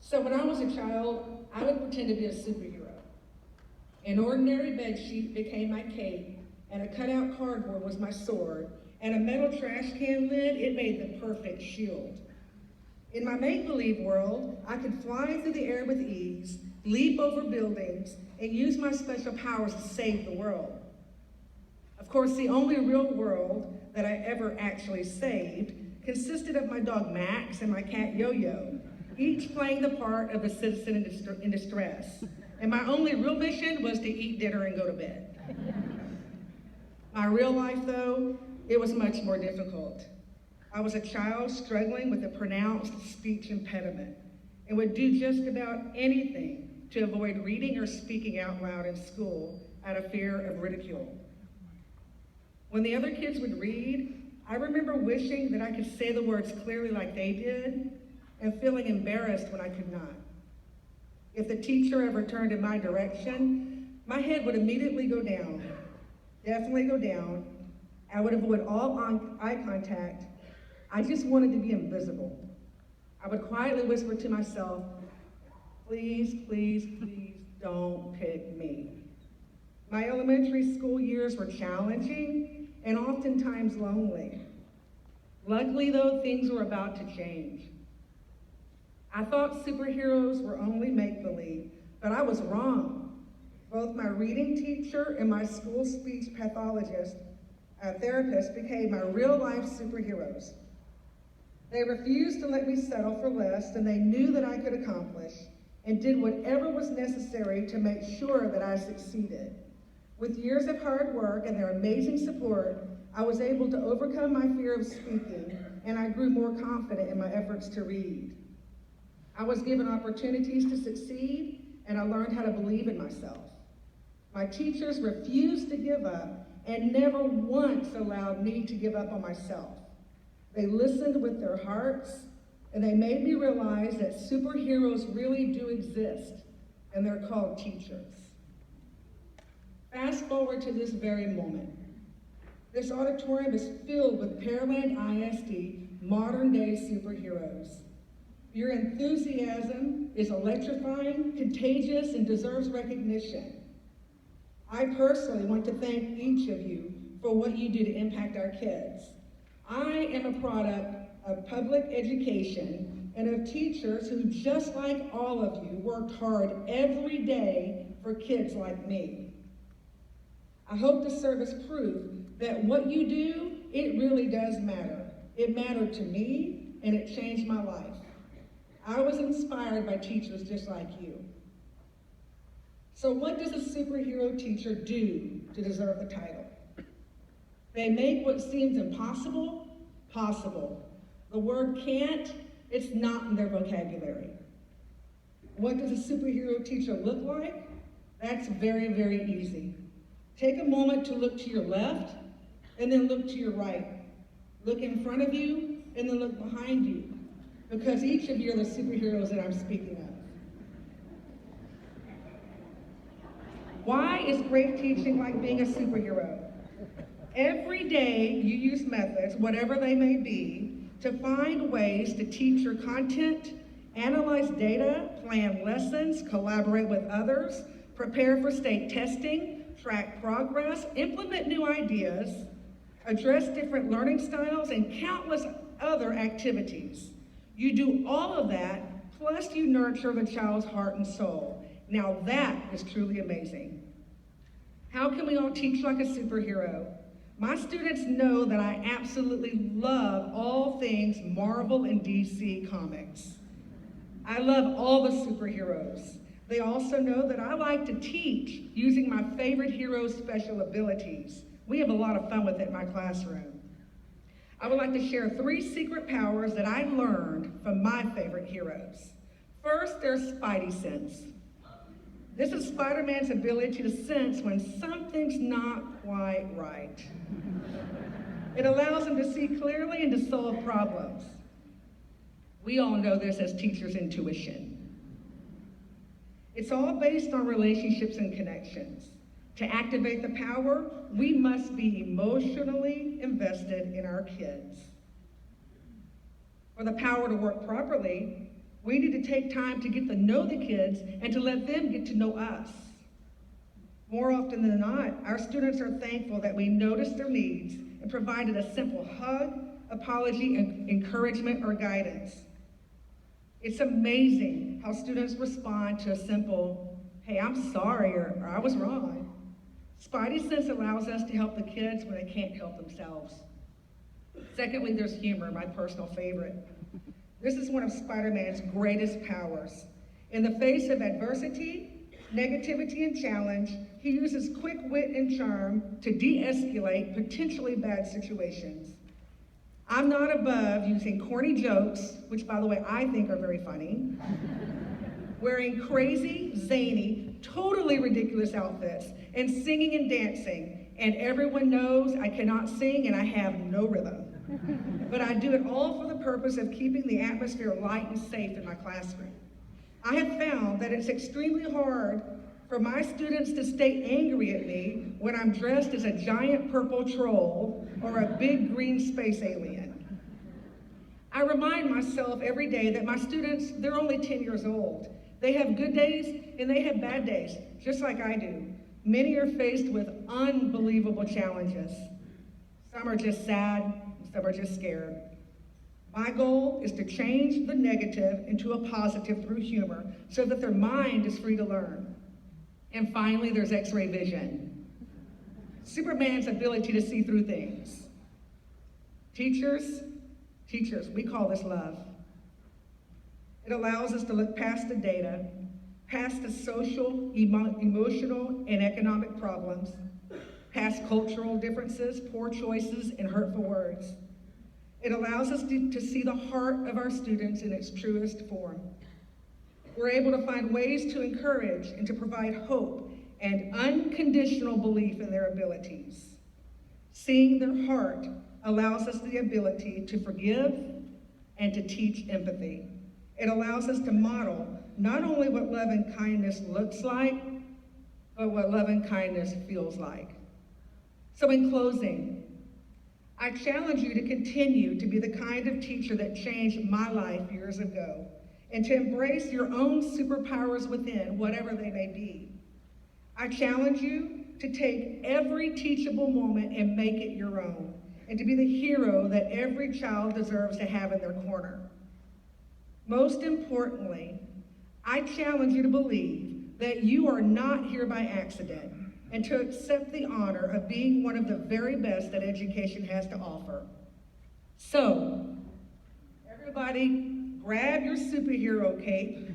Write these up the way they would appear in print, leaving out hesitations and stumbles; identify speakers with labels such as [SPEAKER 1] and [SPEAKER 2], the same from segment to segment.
[SPEAKER 1] So when I was a child, I would pretend to be a superhero. An ordinary bedsheet became my cape, and a cutout cardboard was my sword, and a metal trash can lid, it made the perfect shield. In my make-believe world, I could fly through the air with ease, leap over buildings, and use my special powers to save the world. Of course, the only real world that I ever actually saved consisted of my dog Max and my cat Yo-Yo, each playing the part of a citizen in distress. And my only real mission was to eat dinner and go to bed. My real life, though, it was much more difficult. I was a child struggling with a pronounced speech impediment and would do just about anything to avoid reading or speaking out loud in school out of fear of ridicule. When the other kids would read, I remember wishing that I could say the words clearly like they did and feeling embarrassed when I could not. If the teacher ever turned in my direction, my head would immediately go down, definitely go down. I would avoid all eye contact. I just wanted to be invisible. I would quietly whisper to myself, please, please, please don't pick me. My elementary school years were challenging and oftentimes lonely. Luckily, though, things were about to change. I thought superheroes were only make-believe, but I was wrong. Both my reading teacher and my school speech pathologist therapist became my real-life superheroes. They refused to let me settle for less than they knew that I could accomplish and did whatever was necessary to make sure that I succeeded. With years of hard work and their amazing support, I was able to overcome my fear of speaking, and I grew more confident in my efforts to read. I was given opportunities to succeed, and I learned how to believe in myself. My teachers refused to give up and never once allowed me to give up on myself. They listened with their hearts, and they made me realize that superheroes really do exist, and they're called teachers. Fast forward to this very moment. This auditorium is filled with Pearland ISD modern-day superheroes. Your enthusiasm is electrifying, contagious, and deserves recognition. I personally want to thank each of you for what you do to impact our kids. I am a product of public education and of teachers who, just like all of you, worked hard every day for kids like me. I hope to serve as proof that what you do, it really does matter. It mattered to me, and it changed my life. I was inspired by teachers just like you. So what does a superhero teacher do to deserve the title? They make what seems impossible, possible. The word can't, it's not in their vocabulary. What does a superhero teacher look like? That's very, very easy. Take a moment to look to your left, and then look to your right. Look in front of you, and then look behind you, because each of you are the superheroes that I'm speaking of. Why is great teaching like being a superhero? Every day you use methods, whatever they may be, to find ways to teach your content, analyze data, plan lessons, collaborate with others, prepare for state testing, track progress, implement new ideas, address different learning styles, and countless other activities. You do all of that, plus you nurture the child's heart and soul. Now that is truly amazing. How can we all teach like a superhero? My students know that I absolutely love all things Marvel and DC comics. I love all the superheroes. They also know that I like to teach using my favorite hero's special abilities. We have a lot of fun with it in my classroom. I would like to share 3 secret powers that I learned from my favorite heroes. First, there's Spidey sense. This is Spider-Man's ability to sense when something's not quite right. It allows him to see clearly and to solve problems. We all know this as teachers' intuition. It's all based on relationships and connections. To activate the power, we must be emotionally invested in our kids. For the power to work properly, we need to take time to get to know the kids and to let them get to know us. More often than not, our students are thankful that we noticed their needs and provided a simple hug, apology, and encouragement or guidance. It's amazing how students respond to a simple, hey, I'm sorry, or I was wrong. Spidey sense allows us to help the kids when they can't help themselves. Secondly, there's humor, my personal favorite. This is one of Spider-Man's greatest powers. In the face of adversity, negativity, and challenge, he uses quick wit and charm to de-escalate potentially bad situations. I'm not above using corny jokes, which by the way I think are very funny, wearing crazy, zany, totally ridiculous outfits, and singing and dancing. And everyone knows I cannot sing and I have no rhythm. But I do it all for the purpose of keeping the atmosphere light and safe in my classroom. I have found that it's extremely hard for my students to stay angry at me when I'm dressed as a giant purple troll or a big green space alien. I remind myself every day that my students, they're only 10 years old. They have good days and they have bad days, just like I do. Many are faced with unbelievable challenges. Some are just sad, some are just scared. My goal is to change the negative into a positive through humor so that their mind is free to learn. And finally, there's X-ray vision. Superman's ability to see through things. Teachers, we call this love. It allows us to look past the data, past the social, emotional, and economic problems, past cultural differences, poor choices, and hurtful words. It allows us to see the heart of our students in its truest form. We're able to find ways to encourage and to provide hope and unconditional belief in their abilities. Seeing their heart allows us the ability to forgive and to teach empathy. It allows us to model not only what love and kindness looks like, but what love and kindness feels like. So in closing, I challenge you to continue to be the kind of teacher that changed my life years ago, and to embrace your own superpowers within, whatever they may be. I challenge you to take every teachable moment and make it your own, and to be the hero that every child deserves to have in their corner. Most importantly, I challenge you to believe that you are not here by accident, and to accept the honor of being one of the very best that education has to offer. So, everybody, grab your superhero cape,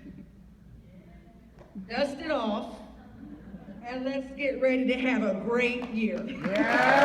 [SPEAKER 1] dust it off, and let's get ready to have a great year. Yeah.